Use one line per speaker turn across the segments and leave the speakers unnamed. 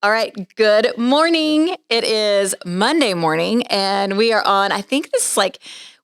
All right. Good morning. It is Monday morning, and we are on, I think this is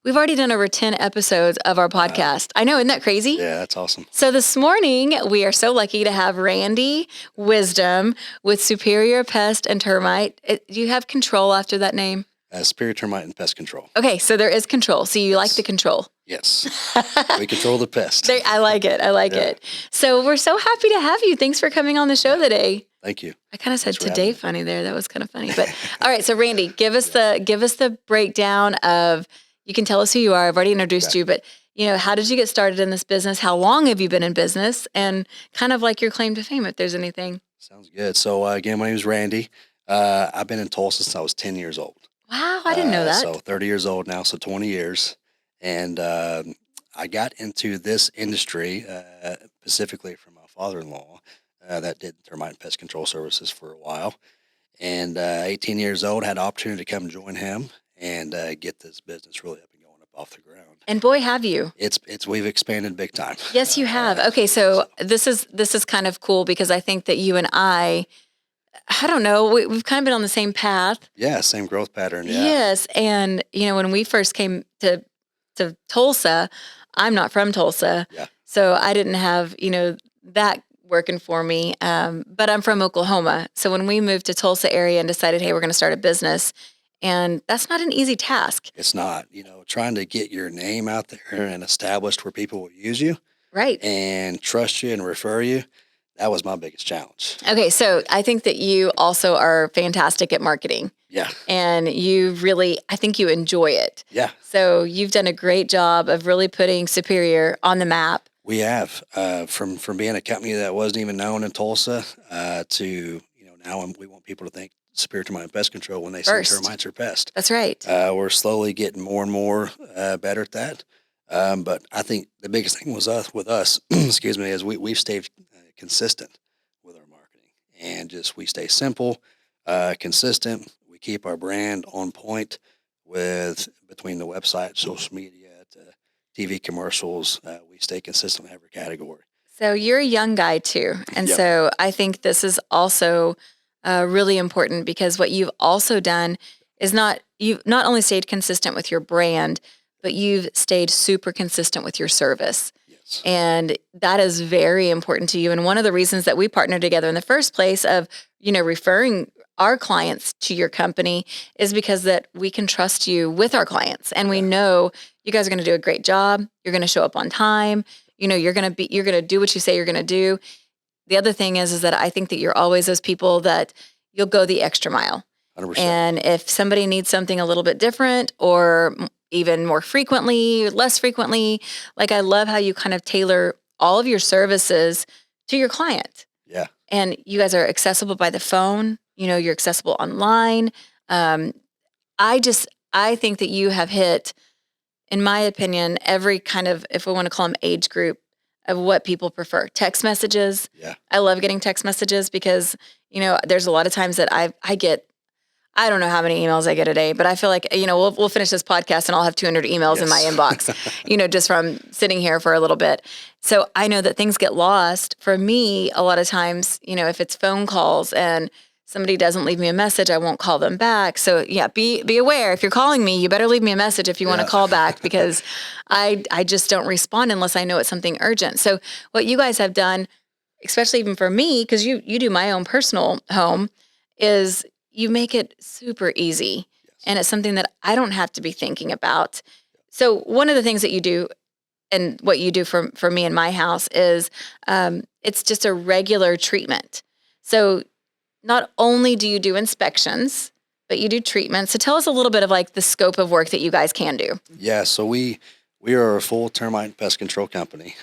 we've already done over 10 episodes of our podcast. I know, isn't that crazy?
Yeah, that's awesome.
So this morning, we are so lucky to have Randy Wisdom with Superior Pest and Termite. Do you have control after that name?
Superior Termite and Pest Control.
Okay, so there is control. So you like the control.
Yes. We control the pest.
I like it. It. So we're so happy to have you. Thanks for coming on the show today.
Thank you.
I kind of said today funny there. That was kind of funny. But all right, so Randy, give us the breakdown of, you can tell us who you are. I've already introduced you, but how did you get started in this business? How long have you been in business? And kind of like your claim to fame, if there's anything.
Sounds good. So again, my name is Randy. I've been in Tulsa since I was 10 years old.
Wow, I didn't know that.
So 30 years old now, so 20 years. And I got into this industry specifically from my father-in-law that did termite and pest control services for a while. And 18 years old, had the opportunity to come join him and get this business really up and going up off the ground. And
boy, have you.
We've expanded big time.
Yes, you have. Okay, so this is kind of cool because I think that you and I don't know, we've kind of been on the same path.
Yeah, same growth pattern. Yeah.
Yes, and when we first came to Tulsa, I'm not from Tulsa, so I didn't have that working for me. But I'm from Oklahoma, so when we moved to Tulsa area and decided, hey, we're going to start a business, and that's not an easy task.
It's not. Trying to get your name out there and established where people will use you,
right,
and trust you and refer you. That was my biggest challenge.
Okay, so I think that you also are fantastic at marketing.
Yeah. And
I think you enjoy it.
Yeah.
So you've done a great job of really putting Superior on the map.
We have, from being a company that wasn't even known in Tulsa to, now we want people to think Superior Termite and Pest Control when they see termites or pests.
That's right.
We're slowly getting more and more better at that. But I think the biggest thing with us, excuse me, is we've stayed consistent with our marketing, and we stay simple, consistent. We keep our brand on point between the website, social media, to TV commercials. We stay consistent in every category.
So you're a young guy too, and so I think this is also really important because what you've also done is you've not only stayed consistent with your brand, but you've stayed super consistent with your service. And that is very important to you. And one of the reasons that we partnered together in the first place of, referring our clients to your company is because that we can trust you with our clients. And we know you guys are going to do a great job. You're going to show up on time. You're going to do what you say you're going to do. The other thing is that I think that you're always those people that you'll go the extra mile.
100%.
And if somebody needs something a little bit different or even more frequently, less frequently, I love how you kind of tailor all of your services to your client.
Yeah.
And you guys are accessible by the phone, you're accessible online. I think that you have hit, in my opinion, every kind of, if we want to call them age group, of what people prefer. Text messages.
Yeah.
I love getting text messages because, there's a lot of times that I get, I don't know how many emails I get a day, but I feel like, we'll finish this podcast and I'll have 200 emails in my inbox, just from sitting here for a little bit. So I know that things get lost. For me, a lot of times, if it's phone calls and somebody doesn't leave me a message, I won't call them back. So yeah, be aware. If you're calling me, you better leave me a message if you want to call back, because I just don't respond unless I know it's something urgent. So what you guys have done, especially even for me, because you do my own personal home, is you make it super easy. And it's something that I don't have to be thinking about. So one of the things that you do, and what you do for me in my house, is it's just a regular treatment. So not only do you do inspections, but you do treatments. So tell us a little bit of the scope of work that you guys can do.
Yeah, so we are a full termite and pest control company.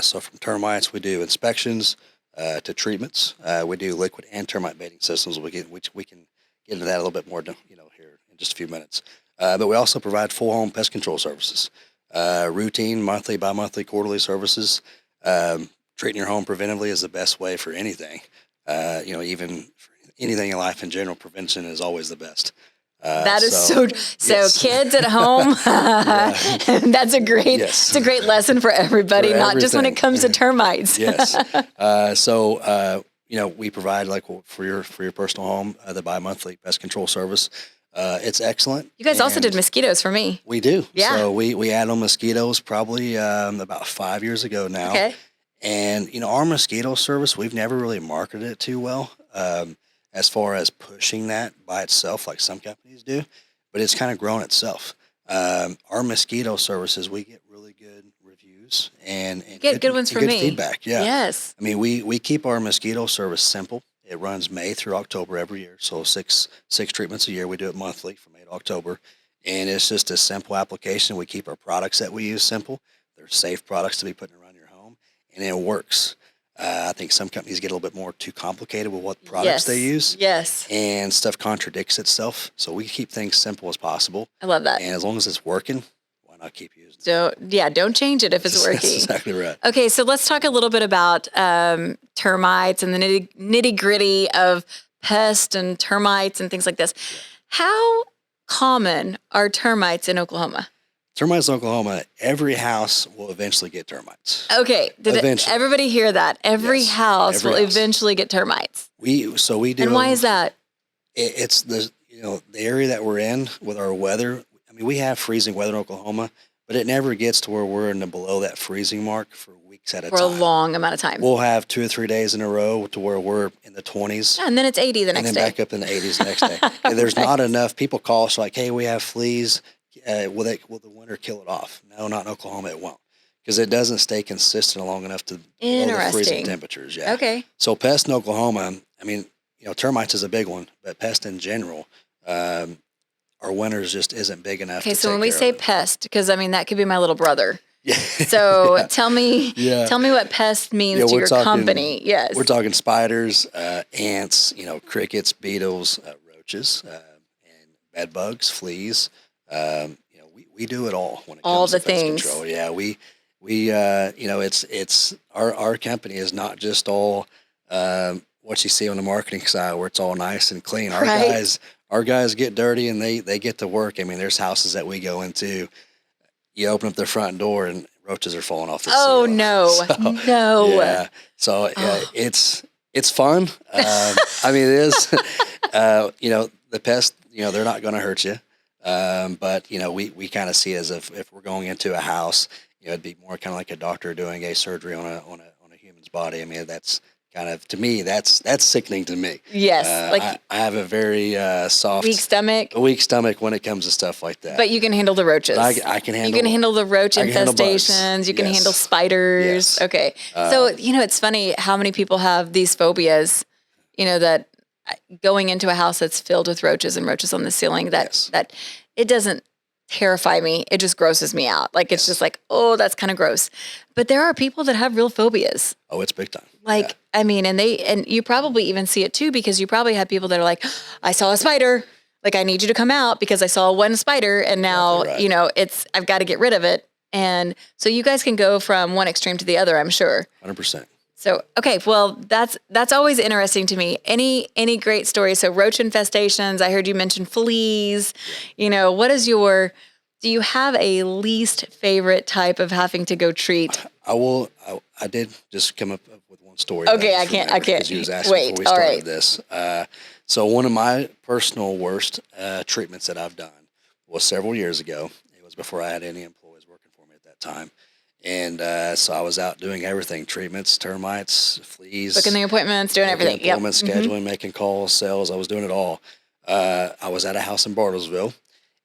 So from termites, we do inspections to treatments. We do liquid and termite baiting systems, which we can get into that a little bit more, here in just a few minutes. But we also provide full home pest control services, routine, monthly, bi-monthly, quarterly services. Treating your home preventively is the best way for anything. Even for anything in life in general, prevention is always the best.
That is so kids at home, that's a great, it's a great lesson for everybody, not just when it comes to termites.
Yes. we provide like for your personal home, the bi-monthly pest control service. It's excellent.
You guys also
and
did mosquitoes for me.
We do.
Yeah.
So we added on mosquitoes probably about 5 years ago now.
Okay.
And, our mosquito service, we've never really marketed it too well as far as pushing that by itself like some companies do, but it's kind of grown itself. Our mosquito services, we get really good reviews and
Get good ones from
good
me.
feedback. Yeah.
Yes.
I mean, we keep our mosquito service simple. It runs May through October every year. So six treatments a year. We do it monthly from May to October. And it's just a simple application. We keep our products that we use simple. They're safe products to be putting around your home, and it works. I think some companies get a little bit more too complicated with what products they use.
Yes.
And stuff contradicts itself. So we keep things simple as possible.
I love that.
And as long as it's working, why not keep using it?
Don't change it if it's working.
That's exactly right.
Okay, so let's talk a little bit about termites and the nitty gritty of pests and termites and things like this. How common are termites in Oklahoma?
Termites in Oklahoma, every house will eventually get termites.
Okay, everybody hear that? Every house will eventually get termites.
We do.
And why is that?
It's the area that we're in with our weather. I mean, we have freezing weather in Oklahoma, but it never gets to where we're in the below that freezing mark for weeks at a time.
For a long amount of time.
We'll have 2 or 3 days in a row to where we're in the 20s.
Yeah, and then it's 80 the next day.
And then back up in the 80s the next day. And there's not enough. People call us like, hey, we have fleas. Will the winter kill it off? No, not in Oklahoma. It won't, because it doesn't stay consistent long enough to below the freezing temperatures. Yeah.
Okay.
So pest in Oklahoma, I mean, termites is a big one, but pest in general, our winters just isn't big enough.
Okay, so when we say pest, because I mean that could be my little brother.
Yeah.
So tell me what pest means to your company. Yes.
We're talking spiders, ants, crickets, beetles, roaches, and bed bugs, fleas. We do it all when it comes to pest control. Yeah, we it's our company is not just all what you see on the marketing side where it's all nice and clean. Our guys get dirty and they get to work. I mean, there's houses that we go into. You open up their front door and roaches are falling off the ceiling.
Oh no, no.
Yeah. So it's fun. I mean, it is. The pests. They're not going to hurt you. But we kind of see it as if we're going into a house, it'd be more kind of like a doctor doing a surgery on a human's body. I mean, that's kind of, to me, that's sickening to me.
Yes.
I have a very soft,
weak stomach
when it comes to stuff like that.
But you can handle the roaches.
I can handle.
You can handle the roach infestations. You can handle spiders. Yes. Okay. So it's funny how many people have these phobias. That going into a house that's filled with roaches and roaches on the ceiling, that it doesn't terrify me. It just grosses me out. Like, it's just like, oh, that's kind of gross. But there are people that have real phobias.
Oh, it's big time.
I mean, and you probably even see it too, because you probably have people that are like, I saw a spider. Like, I need you to come out because I saw one spider and now, I've got to get rid of it. And so you guys can go from one extreme to the other, I'm sure.
100%.
So, okay, well, that's always interesting to me. Any great stories? So roach infestations, I heard you mention fleas. Do you have a least favorite type of having to go treat?
I did just come up with one story.
Okay, I can't.
Because you was asking before we started this. So one of my personal worst treatments that I've done was several years ago. It was before I had any employees working for me at that time. And so I was out doing everything: treatments, termites, fleas,
booking the appointments, doing everything.
Appointments, scheduling, making calls, sales. I was doing it all. I was at a house in Bartlesville,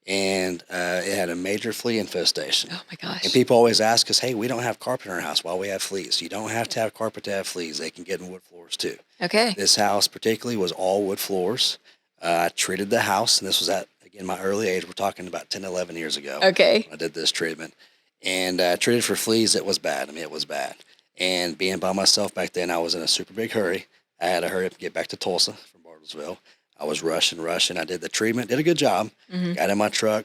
and it had a major flea infestation.
Oh my gosh!
And people always ask us, "Hey, we don't have carpet in our house. Why we have fleas?" You don't have to have carpet to have fleas. They can get in wood floors too.
Okay.
This house particularly was all wood floors. I treated the house, and this was at, again, my early age. We're talking about 10, 11 years ago.
Okay.
When I did this treatment. And treated for fleas. It was bad. I mean, it was bad. And being by myself back then, I was in a super big hurry. I had to hurry up and get back to Tulsa from Bartlesville. I was rushing. I did the treatment, did a good job. Mm-hmm. Got in my truck,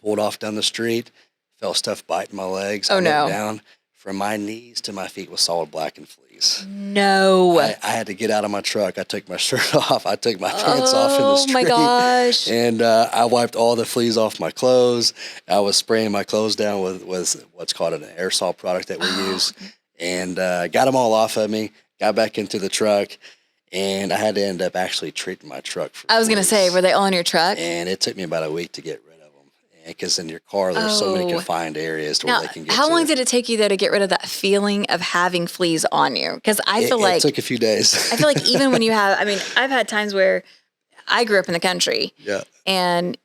pulled off down the street, felt stuff biting my legs.
Oh, no.
Down from my knees to my feet was solid blackened fleas.
No.
I had to get out of my truck. I took my shirt off. I took my pants off in the street.
Oh, my gosh.
And I wiped all the fleas off my clothes. I was spraying my clothes down with what's called an aerosol product that we use. And got them all off of me. got back into the truck, and I had to end up actually treating my truck for
I was going to say,
fleas.
were they all in your truck?
And it took me about a week to get rid of them. Because in your car, there's so many
Oh.
confined areas to
Now,
where they can get
how
to.
long did it take you though to get rid of that feeling of having fleas on you? Because I feel like
it took a few days.
I feel like even when you have, I mean, I've had times where I grew up in the country,
Yeah.
and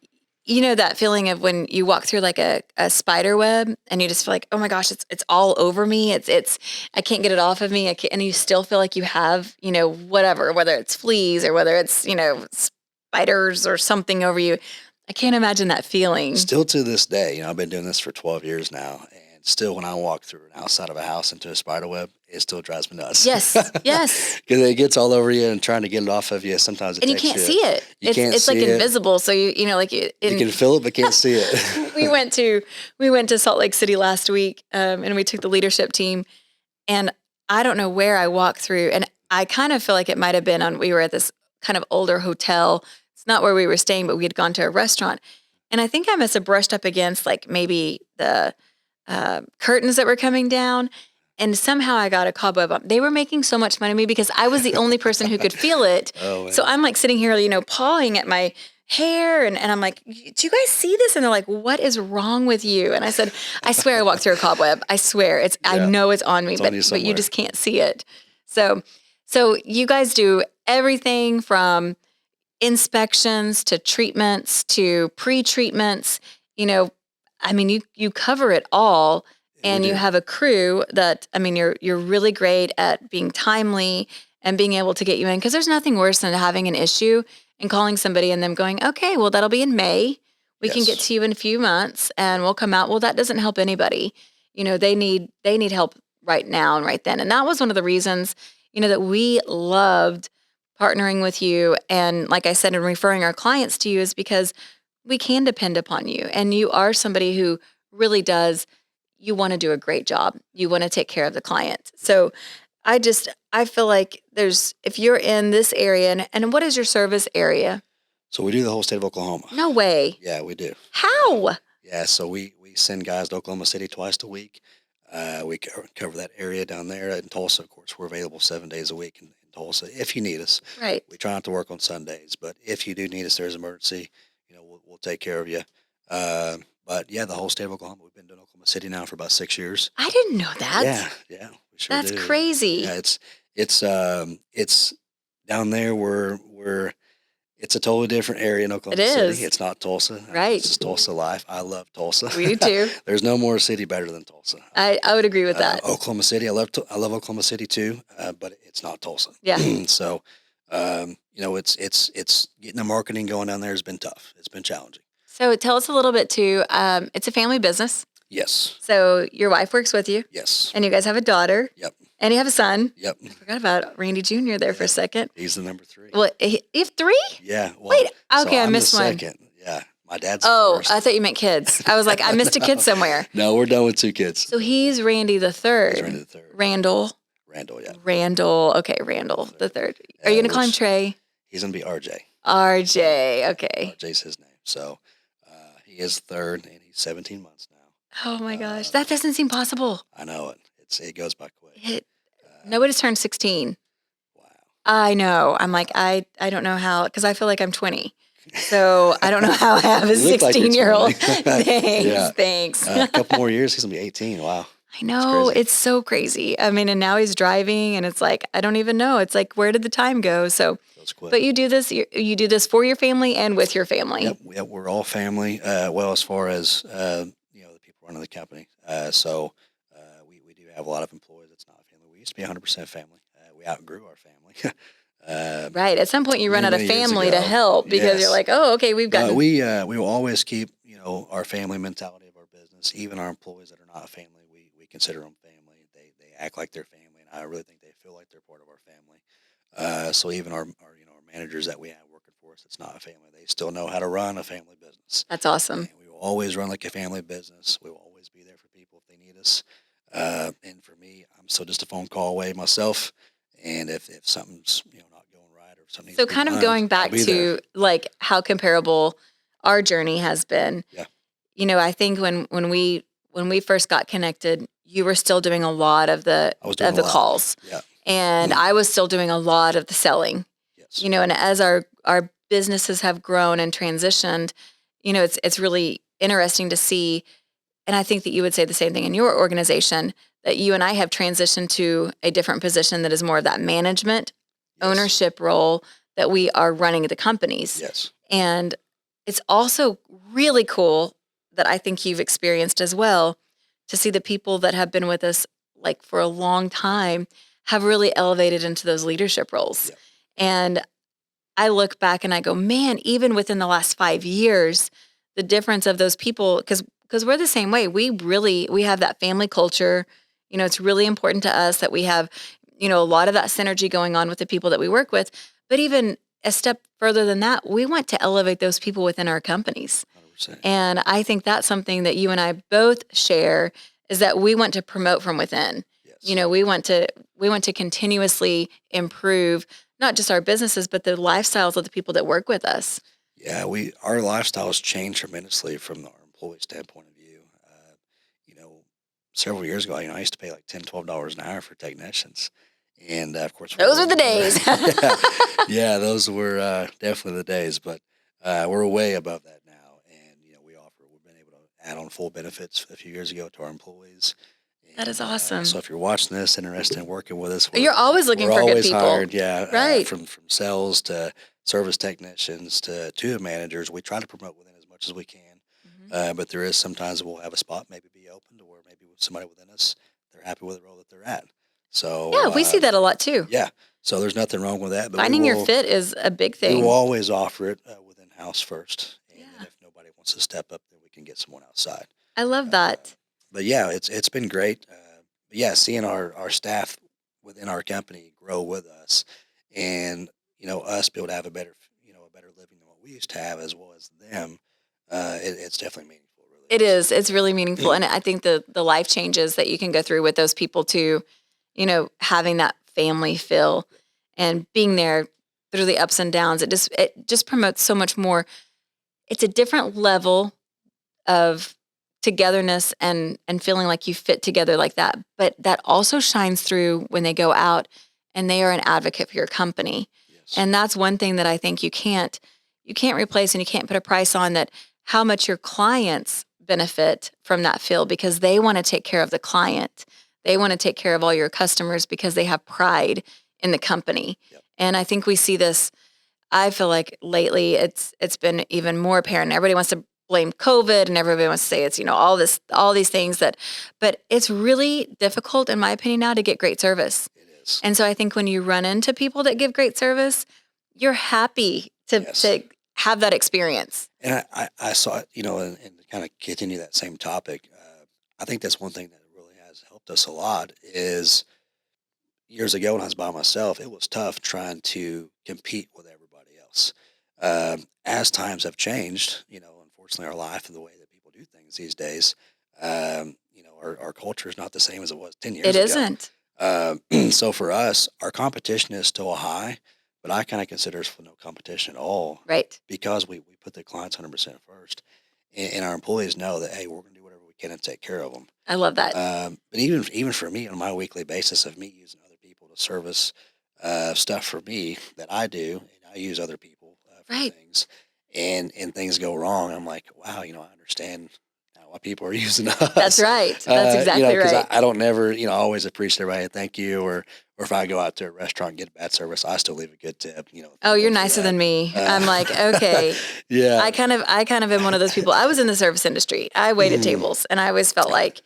you know that feeling of when you walk through like a spider web and you just feel like, oh my gosh, it's all over me. It's I can't get it off of me. And you still feel like you have, you know, whatever, whether it's fleas or whether it's, you know, spiders or something over you. I can't imagine that feeling.
Still to this day, you know, I've been doing this for 12 years now, and still when I walk through an outside of a house into a spider web, it still drives me nuts.
Yes, yes.
Because it gets all over you and trying to get it off of you. Sometimes it
And you
takes
can't see it. It's like invisible. So you know, like
you can feel it, but can't see it.
we went to Salt Lake City last week, and we took the leadership team, and I don't know where I walked through, and I kind of feel like it might have been we were at this kind of older hotel. It's not where we were staying, but we had gone to a restaurant, and I think I must have brushed up against like maybe the curtains that were coming down. And somehow I got a cobweb on. They were making so much fun of me because I was the only person who could feel it.
Oh,
so I'm like sitting here, you know, pawing at my hair. And I'm like, do you guys see this? And they're like, what is wrong with you? And I said, I swear I walked through a cobweb. I swear. I know it's on me, but you just can't see it. So you guys do everything from inspections to treatments to pre-treatments. You know, I mean, you cover it all. And you have a crew that, I mean, you're really great at being timely and being able to get you in, because there's nothing worse than having an issue and calling somebody and them going, okay, well, that'll be in May. We can get to you in a few months and we'll come out. Well, that doesn't help anybody. You know, they need help right now and right then. And that was one of the reasons, you know, that we loved partnering with you. And like I said, and referring our clients to you is because we can depend upon you. And you are somebody who really does. You want to do a great job. You want to take care of the client. So I feel like if you're in this area, and what is your service area?
So we do the whole state of Oklahoma.
No way.
Yeah, we do.
How?
Yeah, so we send guys to Oklahoma City twice a week. We cover that area down there. In Tulsa, of course, we're available 7 days a week in Tulsa if you need us.
Right.
We try not to work on Sundays, but if you do need us, there's an emergency, you know, we'll take care of you. But yeah, the whole state of Oklahoma. We've been doing Oklahoma City now for about 6 years.
I didn't know that.
Yeah, we sure
That's
do.
crazy.
Yeah, it's down there where it's a totally different area in Oklahoma City. It's not Tulsa.
Right.
It's Tulsa life. I love Tulsa.
We do too.
There's no more city better than Tulsa.
I would agree with that.
Oklahoma City. I love Oklahoma City too, but it's not Tulsa.
Yeah.
So, you know, it's getting the marketing going down there has been tough. It's been challenging.
So tell us a little bit too. It's a family business.
Yes.
So your wife works with you.
Yes.
And you guys have a daughter.
Yep.
And you have a son.
Yep.
I forgot about Randy Jr. there for a second.
He's the number 3.
Well, you have 3?
Yeah. Well,
wait. Okay,
so
I missed
the
one.
second. Yeah. My dad's the first.
I thought you meant kids. I was like, I missed a kid somewhere.
No, we're done with 2 kids.
So he's Randy the third.
He's Randy the 3rd.
Randall.
Yeah.
Randall. Okay, Randall the third. Are you going to call him Trey?
He's going to be RJ.
RJ. Okay.
RJ's his name. So he is 3rd, and he's 17 months now.
Oh my gosh, that doesn't seem possible.
I know it. It goes by quick.
Nobody's turned 16.
Wow.
I know. I'm like, I don't know how, because I feel like I'm 20. So I don't know how I have a 16-year-old. Thanks.
A couple more years, he's going to be 18. Wow.
I know. It's so crazy. I mean, and now he's driving, and it's like, I don't even know. It's like, where did the time go? So, but you do this for your family and with your family.
Yep, we're all family. Well, as far as, you know, the people running the company. So we do have a lot of employees. It's not a family. We used to be 100% family. We outgrew our family.
Right. At some point, you run out of family to help because you're like, oh, okay, we've got.
We will always keep, you know, our family mentality of our business. Even our employees that are not a family, we consider them family. They act like they're family, and I really think they feel like they're part of our family. So even our managers that we have working for us, it's not a family. They still know how to run a family business.
That's awesome.
And we will always run like a family business. We will always be there for people if they need us. And for me, I'm still just a phone call away myself. And if something's, you know, not going right or something.
So kind of going back to like how comparable our journey has been.
Yeah.
You know, I think when we first got connected, you were still doing a lot of the calls.
Yeah.
and I was still doing a lot of the selling.
Yes.
And as our businesses have grown and transitioned, it's really interesting to see. And I think that you would say the same thing in your organization, that you and I have transitioned to a different position that is more of that management
Yes.
ownership role, that we are running the companies.
Yes.
And it's also really cool that I think you've experienced as well, to see the people that have been with us like for a long time have really elevated into those leadership roles.
Yep.
And I look back and I go, man, even within the last 5 years, the difference of those people, because we're the same way. We have that family culture. It's really important to us that we have, a lot of that synergy going on with the people that we work with. But even a step further than that, we want to elevate those people within our companies.
100%.
And I think that's something that you and I both share, is that we want to promote from within.
Yes.
We want to continuously improve not just our businesses, but the lifestyles of the people that work with us.
Yeah, our lifestyles changed tremendously from our employee standpoint of view. Several years ago, I used to pay like $10, $12 an hour for technicians, and of course,
Those were the days.
yeah, those were definitely the days. But we're way above that now, and we've been able to add on full benefits a few years ago to our employees.
That is
And,
awesome.
So if you're watching this, interested in working with us,
You're always looking for good people.
Hired, yeah,
right?
From sales to service technicians to the managers. We try to promote within as much as we can.
Mm-hmm.
But there is sometimes we'll have a spot maybe be open to where maybe somebody within us, they're happy with the role that they're at. So
Yeah, we see that a lot too.
Yeah, so there's nothing wrong with that. But
finding your fit is a big thing.
We will always offer it within house first, and then if nobody wants to step up, then we can get someone outside.
I love that.
But yeah, it's been great. Yeah, seeing our staff within our company grow with us, and us be able to have a better living than what we used to have, as well as them. It's definitely meaningful. Really,
it is. It's really meaningful, and I think the life changes that you can go through with those people too. Having that family feel and being there through the ups and downs. It just promotes so much more. It's a different level of togetherness and feeling like you fit together like that. But that also shines through when they go out and they are an advocate for your company.
Yes.
And that's one thing that I think you can't replace, and you can't put a price on that, how much your clients benefit from that feel, because they want to take care of the client. They want to take care of all your customers because they have pride in the company.
Yep.
And I think we see this, I feel like lately it's been even more apparent. Everybody wants to blame COVID, and everybody wants to say it's, all these things but it's really difficult, in my opinion, now to get great service.
It is.
And so I think when you run into people that give great service, you're happy to have that experience.
And I saw it, and kind of continue that same topic. I think that's one thing that really has helped us a lot is years ago when I was by myself, it was tough trying to compete with everybody else. As times have changed, unfortunately, our life and the way that people do things these days, our culture is not the same as it was 10 years ago.
It isn't.
So for us, our competition is still high, but I kind of consider us for no competition at all.
Right.
Because we put the clients 100% first. And our employees know that, hey, we're going to do whatever we can to take care of them.
I love that.
But even for me, on my weekly basis of me using other people to service stuff for me that I do, and I use other people for things, and things go wrong, I'm like, wow, I understand now why people are using us.
That's right. That's exactly right.
Because I don't never, always appreciate everybody, thank you, or if I go out to a restaurant and get a bad service, I still leave a good tip.
Oh, you're nicer than me. I'm like, okay.
Yeah.
I kind of am one of those people. I was in the service industry. I waited tables, and I always felt like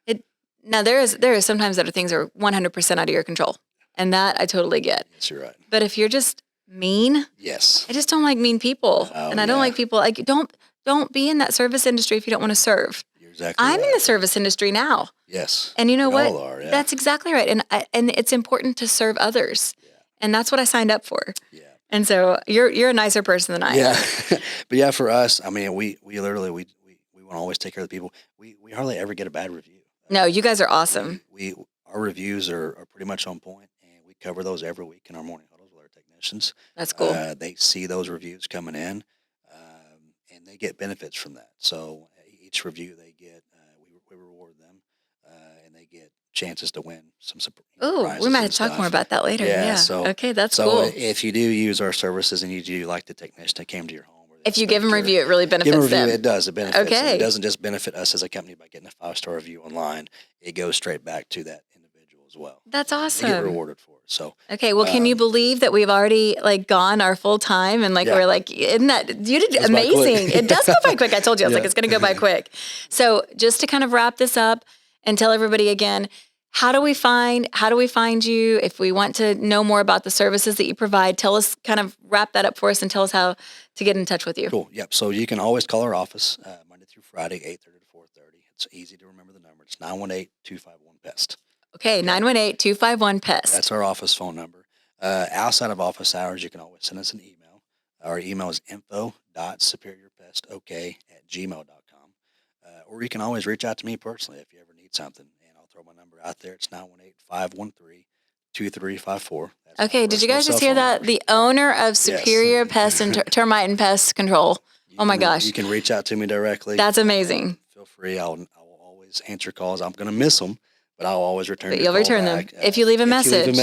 it. Now there is sometimes that things are 100% out of your control, and that I totally get.
Yes, you're right.
But if you're just mean,
yes,
I just don't like mean people, and I don't like people like don't be in that service industry if you don't want to serve.
You're exactly right.
I'm in the service industry now.
Yes.
And you know what?
All are, yeah.
That's exactly right. And it's important to serve others. Yeah. And that's what I signed up for.
Yeah.
And so you're a nicer person than I am.
Yeah. But yeah, for us, I mean, we literally we want to always take care of the people. We hardly ever get a bad review.
No, you guys are awesome.
Our reviews are pretty much on point, and we cover those every week in our morning huddles with our technicians.
That's cool.
They see those reviews coming in, and they get benefits from that. So each review they get, we reward them, and they get chances to win some
Oh, we
prizes
might have
and
to talk
stuff.
more about that later. Yeah.
So
Okay, that's
so
cool.
if you do use our services and you do like the technician that came to your home, or the
If you give them a
inspector,
review, it really
give them a
benefits
review.
them.
It does. It benefits. And
Okay.
it doesn't just benefit us as a company by getting a 5-star review online. It goes straight back to that individual as well.
That's
They get
awesome.
rewarded for it. So
Okay, well, can you believe that we've already like gone our full time and like
Yeah.
we're like, isn't that you did
Goes by quick.
amazing? It does go by quick. I told you, I was
Yeah.
like, it's going to go by quick. So just to kind of wrap this up and tell everybody again, how do we find you if we want to know more about the services that you provide? Tell us, kind of wrap that up for us and tell us how to get in touch with you.
Cool. Yep. So you can always call our office Monday through Friday, 8:30 to 4:30. It's easy to remember the number. It's 918-251-PEST.
Okay, 918-251-PEST.
That's our office phone number. Outside of office hours, you can always send us an email. Our email is info.superiorpestok@gmail.com. Or you can always reach out to me personally if you ever need something. And I'll throw my number out there. It's 918-513-2354.
Okay, did you guys just hear that? The owner of Superior Pest and Termite and Pest Control. Oh my gosh.
You can reach out to me directly.
That's amazing.
Feel free. I will always answer calls. I'm going to miss them, but I'll always return
But
your
you'll
call
return
back,
them if you leave a message.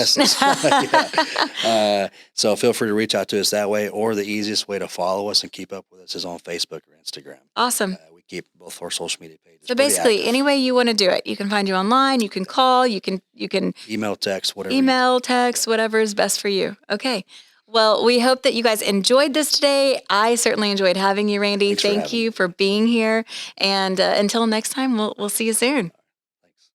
Yeah. So feel free to reach out to us that way, or the easiest way to follow us and keep up with us is on Facebook or Instagram.
Awesome.
We keep both our social media pages.
So basically, any way you want to do it, you can find you online. You can call. You can
email, text, whatever.
Text, whatever is best for you. Okay. Well, we hope that you guys enjoyed this today. I certainly enjoyed having you, Randy.
Thanks for
Thank
having
you
me.
for being here. And until next time, we'll see you soon.